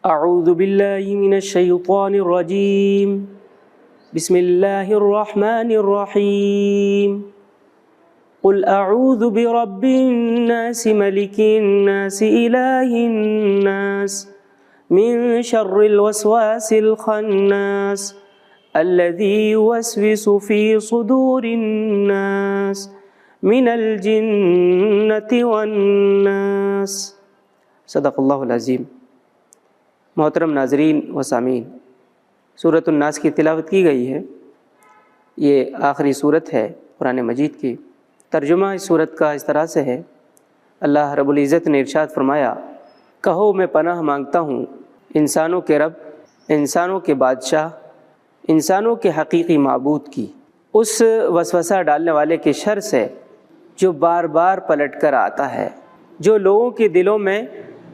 اعوذ باللہ من الشیطان الرجیم بسم اللہ الرحمن الرحیم قل اعوذ برب الناس ملک الناس الہ الناس من شر الوسواس الخناس الذي يوسوس في صدور الناس من الجنة والناس۔ صدق اللہ العظیم۔ محترم ناظرین و سامعین، سورۃ الناس کی تلاوت کی گئی ہے۔ یہ آخری سورت ہے قرآن مجید کی۔ ترجمہ اس سورت کا اس طرح سے ہے، اللہ رب العزت نے ارشاد فرمایا، کہو میں پناہ مانگتا ہوں انسانوں کے رب، انسانوں کے بادشاہ، انسانوں کے حقیقی معبود کی، اس وسوسہ ڈالنے والے کے شر سے جو بار بار پلٹ کر آتا ہے، جو لوگوں کے دلوں میں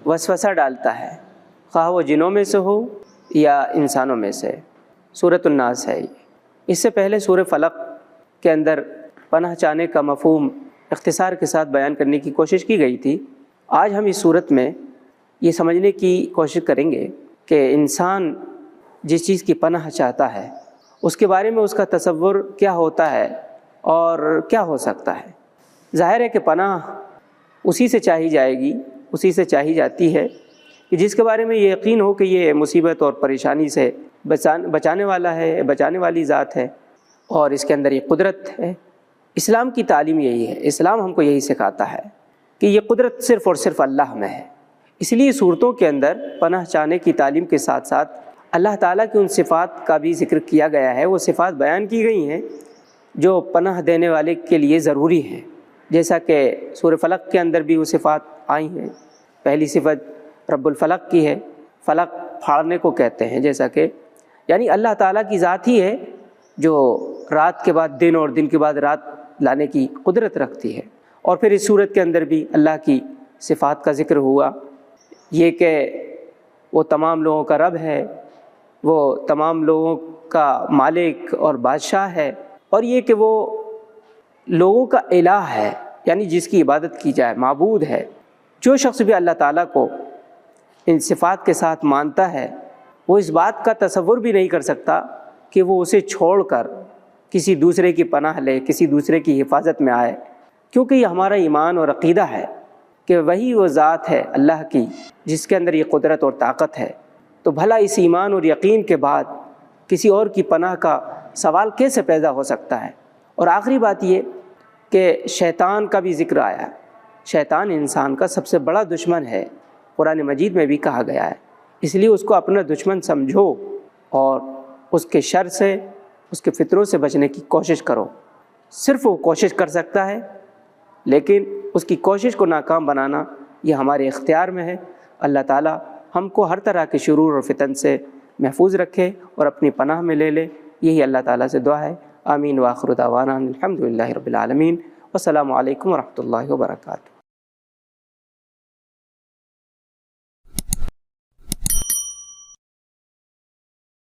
وسوسہ ڈالتا ہے، خواہ وہ جنوں میں سے ہو یا انسانوں میں سے۔ سورۃ الناس ہے یہ۔ اس سے پہلے سورہ فلق کے اندر پناہ چاہنے کا مفہوم اختصار کے ساتھ بیان کرنے کی کوشش کی گئی تھی۔ آج ہم اس صورت میں یہ سمجھنے کی کوشش کریں گے کہ انسان جس چیز کی پناہ چاہتا ہے اس کے بارے میں اس کا تصور کیا ہوتا ہے اور کیا ہو سکتا ہے۔ ظاہر ہے کہ پناہ اسی سے چاہی جائے گی، اسی سے چاہی جاتی ہے کہ جس کے بارے میں یہ یقین ہو کہ یہ مصیبت اور پریشانی سے بچانے والا ہے، بچانے والی ذات ہے، اور اس کے اندر یہ قدرت ہے۔ اسلام کی تعلیم یہی ہے، اسلام ہم کو یہی سکھاتا ہے کہ یہ قدرت صرف اور صرف اللہ میں ہے۔ اس لیے صورتوں کے اندر پناہ چاہنے کی تعلیم کے ساتھ ساتھ اللہ تعالیٰ کی ان صفات کا بھی ذکر کیا گیا ہے، وہ صفات بیان کی گئی ہیں جو پناہ دینے والے کے لیے ضروری ہیں، جیسا کہ سورہ فلق کے اندر بھی وہ صفات آئی ہیں۔ پہلی صفت رب الفلق کی ہے، فلق پھاڑنے کو کہتے ہیں، جیسا کہ یعنی اللہ تعالیٰ کی ذات ہی ہے جو رات کے بعد دن اور دن کے بعد رات لانے کی قدرت رکھتی ہے۔ اور پھر اس صورت کے اندر بھی اللہ کی صفات کا ذکر ہوا، یہ کہ وہ تمام لوگوں کا رب ہے، وہ تمام لوگوں کا مالک اور بادشاہ ہے، اور یہ کہ وہ لوگوں کا الہ ہے، یعنی جس کی عبادت کی جائے، معبود ہے۔ جو شخص بھی اللہ تعالیٰ کو ان صفات کے ساتھ مانتا ہے وہ اس بات کا تصور بھی نہیں کر سکتا کہ وہ اسے چھوڑ کر کسی دوسرے کی پناہ لے، کسی دوسرے کی حفاظت میں آئے، کیونکہ یہ ہمارا ایمان اور عقیدہ ہے کہ وہی وہ ذات ہے اللہ کی جس کے اندر یہ قدرت اور طاقت ہے۔ تو بھلا اس ایمان اور یقین کے بعد کسی اور کی پناہ کا سوال کیسے پیدا ہو سکتا ہے؟ اور آخری بات یہ کہ شیطان کا بھی ذکر آیا ہے۔ شیطان انسان کا سب سے بڑا دشمن ہے، قرآن مجید میں بھی کہا گیا ہے۔ اس لیے اس کو اپنا دشمن سمجھو اور اس کے شر سے، اس کے فطروں سے بچنے کی کوشش کرو۔ صرف وہ کوشش کر سکتا ہے، لیکن اس کی کوشش کو ناکام بنانا یہ ہمارے اختیار میں ہے۔ اللہ تعالیٰ ہم کو ہر طرح کے شرور اور فتن سے محفوظ رکھے اور اپنی پناہ میں لے لے، یہی اللہ تعالیٰ سے دعا ہے۔ آمین وآخر دعوانا الحمدللہ رب العالمین، والسلام علیکم ورحمۃ اللہ وبرکاتہ۔